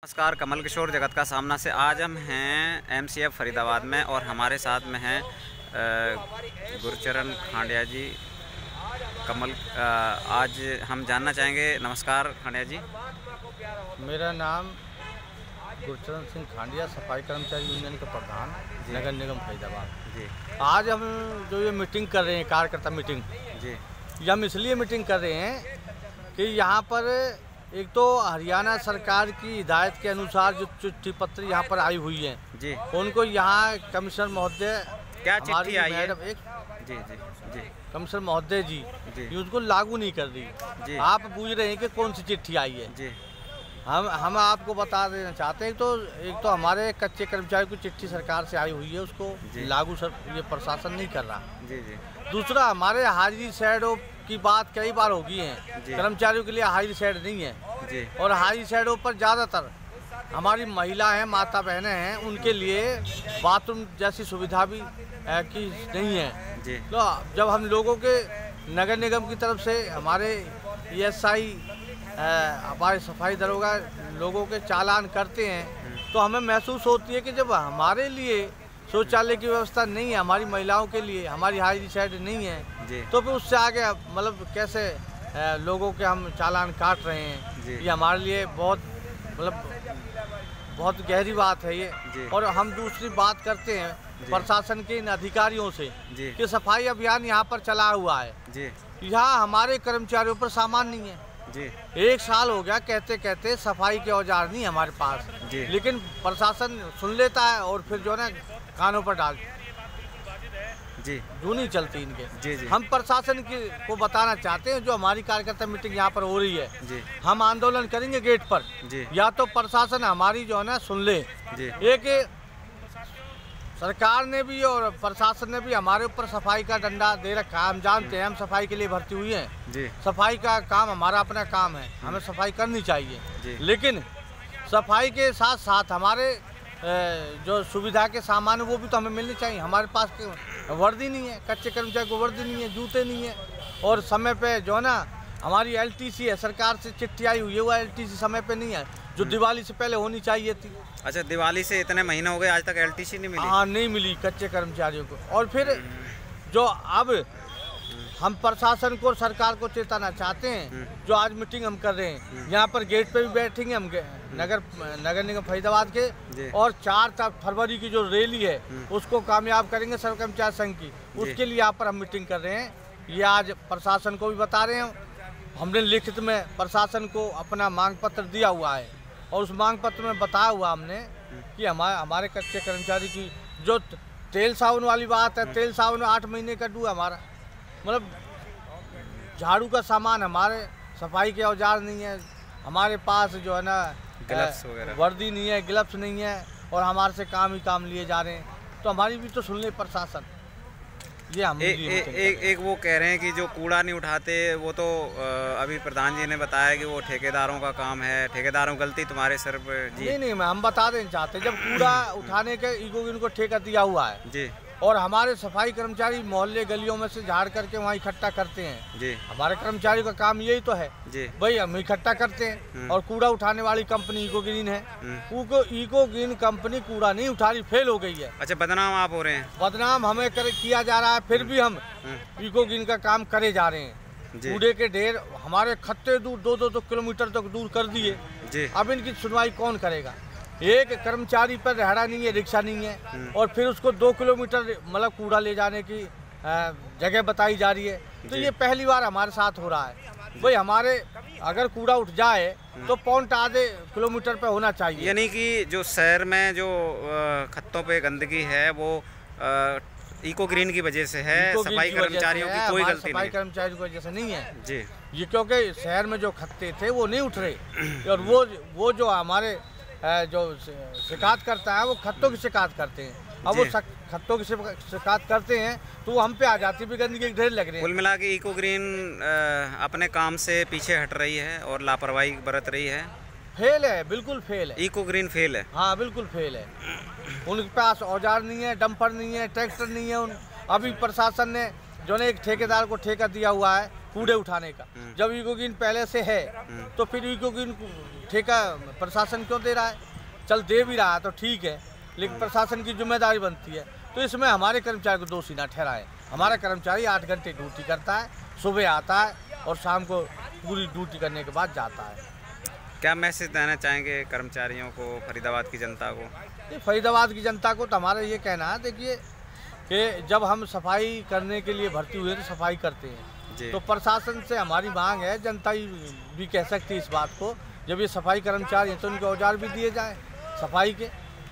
नमस्कार, कमल किशोर जगत का सामना से आज हम हैं एमसीएफ फरीदाबाद में और हमारे साथ में हैं गुरचरण खांडिया जी। आज हम जानना चाहेंगे। नमस्कार खांडिया जी। मेरा नाम गुरचरण सिंह खांडिया, सफाई कर्मचारी यूनियन का प्रधान, नगर निगम फरीदाबाद जी। आज हम जो ये मीटिंग कर रहे हैं, कार्यकर्ता मीटिंग जी, ये हम इसलिए मीटिंग कर रहे हैं कि यहाँ पर एक तो हरियाणा सरकार की हिदायत के अनुसार जो चिट्ठी पत्र यहाँ पर आई हुई है जी, उनको यहाँ कमिश्नर महोदय, क्या चिट्ठी आई है? एक जी जी जी कमिश्नर महोदय जी जी, ये उसको लागू नहीं कर दी जी। आप पूछ रहे हैं कि कौन सी चिट्ठी आई है। जी, हम आपको बता देना चाहते हैं। एक तो हमारे कच्चे कर्मचारी को चिट्ठी सरकार से आई हुई है, उसको लागू ये प्रशासन नहीं कर रहा। जी जी। दूसरा, हमारे हाजिरी शैडो की बात कई बार हो गई है, कर्मचारियों के लिए हाजिरी शैड नहीं है जी। और हाजिरी शैडों पर ज़्यादातर हमारी महिला हैं, माता बहनें हैं, उनके लिए बाथरूम जैसी सुविधा भी की नहीं है जी। तो जब हम लोगों के नगर निगम की तरफ से हमारे ESI हमारे सफाई दरोगा लोगों के चालान करते हैं तो हमें महसूस होती है कि जब हमारे लिए शौचालय की व्यवस्था नहीं है, हमारी महिलाओं के लिए हमारी हाजिरी शैड नहीं है, तो फिर उससे आगे मतलब कैसे लोगों के हम चालान काट रहे हैं। ये हमारे लिए बहुत गहरी बात है ये। और हम दूसरी बात करते हैं प्रशासन के इन अधिकारियों से कि सफाई अभियान यहाँ पर चला हुआ है, यहाँ हमारे कर्मचारियों पर सामान नहीं है। एक साल हो गया कहते कहते सफाई के औजार नहीं हमारे पास, लेकिन प्रशासन सुन लेता है और फिर जो है ना कानों पर डाल जो नहीं चलती इनके। हम प्रशासन को बताना चाहते हैं, जो हमारी कार्यकर्ता मीटिंग यहाँ पर हो रही है, हम आंदोलन करेंगे गेट पर, या तो प्रशासन हमारी जो है ना सुन ले। एक सरकार ने भी और प्रशासन ने भी हमारे ऊपर सफाई का डंडा दे रखा है। हम जानते हैं, हम सफाई के लिए भर्ती हुई हैं, सफाई का काम हमारा अपना काम है, हमें सफाई करनी चाहिए। लेकिन सफाई के साथ साथ हमारे जो सुविधा के सामान है वो भी तो हमें मिलनी चाहिए। हमारे पास वर्दी नहीं है, कच्चे कर्मचारी को वर्दी नहीं है, जूते नहीं है, और समय पे जो है ना हमारी LTC है, सरकार से चिट्ठी आई हुई है, वो LTC समय पे नहीं है जो दिवाली से पहले होनी चाहिए थी। अच्छा, दिवाली से इतने महीने हो गए, आज तक LTC नहीं मिली? हाँ, नहीं मिली कच्चे कर्मचारियों को। और फिर जो अब हम प्रशासन को और सरकार को चेताना चाहते हैं, जो आज मीटिंग हम कर रहे हैं, यहाँ पर गेट पे भी बैठेंगे हम नगर निगम फरीदाबाद के, और 4 फरवरी की जो रैली है उसको कामयाब करेंगे सर्व कर्मचारी संघ की, उसके लिए यहाँ पर हम मीटिंग कर रहे हैं। ये आज प्रशासन को भी बता रहे हैं, हमने लिखित में प्रशासन को अपना मांग पत्र दिया हुआ है और उस मांग पत्र में बताया हुआ हमने कि हमारे कच्चे कर्मचारी की जो तेल साबुन वाली बात है, तेल साबुन 8 महीने का ड्यू है हमारा, मतलब झाड़ू का सामान, हमारे सफाई के औजार नहीं है, हमारे पास जो है ना ग्लव्स वगैरह वर्दी नहीं है, ग्लव्स नहीं है, और हमारे से काम ही काम लिए जा रहे हैं। तो हमारी भी तो सुन ले प्रशासन। ये हम एक वो कह रहे हैं कि जो कूड़ा नहीं उठाते वो तो अभी प्रधान जी ने बताया कि वो ठेकेदारों का काम है, ठेकेदारों गलती तुम्हारे सर पर जी। नहीं, हम बता देना चाहते, जब कूड़ा उठाने के इनको ठेका दिया हुआ है जी, और हमारे सफाई कर्मचारी मोहल्ले गलियों में से झाड़ करके वहाँ इकट्ठा करते हैं जी। हमारे कर्मचारियों का काम यही तो है जी, भाई हम इकट्ठा करते हैं। और कूड़ा उठाने वाली कंपनी इको ग्रीन है, इको ग्रीन कंपनी कूड़ा नहीं उठा रही, फेल हो गई है। अच्छा, बदनाम आप हो रहे हैं? बदनाम हमें किया जा रहा है, फिर भी हम इको ग्रीन का काम करे जा रहे हैं। कूड़े के ढेर हमारे खत्ते दूर 2-2 किलोमीटर तक दूर कर दिए, अब इनकी सुनवाई कौन करेगा? एक कर्मचारी पर रहना नहीं है, रिक्शा नहीं है, और फिर उसको 2 किलोमीटर मतलब कूड़ा ले जाने की जगह बताई जा रही है। तो ये पहली बार हमारे साथ हो रहा है। भाई हमारे अगर कूड़ा उठ जाए तो पौंट आधे किलोमीटर पे होना चाहिए। यानी कि जो शहर में जो खत्तों पे गंदगी है वो इको ग्रीन की वजह से है, सफाई कर्मचारियों की कोई गलती नहीं, सफाई कर्मचारियों की वजह से नहीं है जी। ये क्योंकि शहर में जो खत्ते थे वो नहीं उठ रहे, और वो जो हमारे जो शिकायत करता है वो खत्तों की शिकायत करते हैं। अब वो खत्तों की शिकायत करते हैं तो वो हम पे आ जाती है, गंदगी के ढेर लग रहे हैं। कुल मिला के इको ग्रीन अपने काम से पीछे हट रही है और लापरवाही बरत रही है। फेल है, बिल्कुल फेल है, इको ग्रीन फेल है। हाँ, बिल्कुल फेल है। उनके पास औजार नहीं है, डंपर नहीं है, ट्रैक्टर नहीं है। अभी प्रशासन ने जो ने एक ठेकेदार को ठेका दिया हुआ है कूड़े उठाने का, जब इकोगिन पहले से है तो फिर इकोगिन ठेका प्रशासन क्यों दे रहा है? चल दे भी रहा है तो ठीक है, लेकिन प्रशासन की जिम्मेदारी बनती है। तो इसमें हमारे कर्मचारी को दोषी ना ठहराए। हमारा कर्मचारी 8 घंटे ड्यूटी करता है, सुबह आता है और शाम को पूरी ड्यूटी करने के बाद जाता है। क्या मैसेज देना चाहेंगे कर्मचारियों को, फरीदाबाद की जनता को? ये फरीदाबाद की जनता को तो हमारा ये कहना है, देखिए कि जब हम सफाई करने के लिए भर्ती हुए तो सफाई करते हैं, तो प्रशासन से हमारी मांग है, जनता भी कह सकती है इस बात को, जब ये सफाई कर्मचारी हैं तो उनके औजार भी दिए जाएँ सफाई के।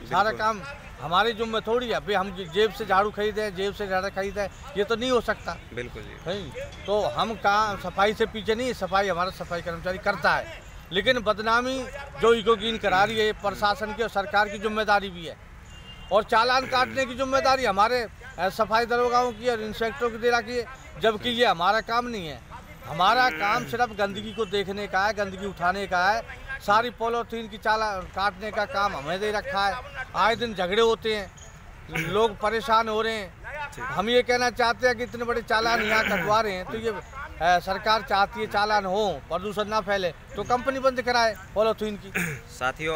सारा काम हमारी जिम्मे थोड़ी है, अभी हम जेब से झाड़ू खरीदे, जेब से झाड़ू खरीदे, ये तो नहीं हो सकता। बिल्कुल जी। नहीं, तो हम काम सफाई से पीछे नहीं, सफाई हमारा सफाई कर्मचारी करता है, लेकिन बदनामी जो इकोगिन करा रही है प्रशासन की और सरकार की जिम्मेदारी भी है, और चालान काटने की जिम्मेदारी हमारे सफाई दरोगाओं की और इंस्पेक्टरों की दे रखी है, जबकि ये हमारा काम नहीं है। हमारा काम सिर्फ गंदगी को देखने का है, गंदगी उठाने का है, सारी पॉलीथीन की चालान काटने का काम हमें दे रखा है। आए दिन झगड़े होते हैं, लोग परेशान हो रहे हैं। हम ये कहना चाहते हैं कि इतने बड़े चालान यहाँ कटवा रहे हैं, तो ये सरकार चाहती है चालान हो, प्रदूषण ना फैले, तो कंपनी बंद कराए पॉलीथीन की। साथियों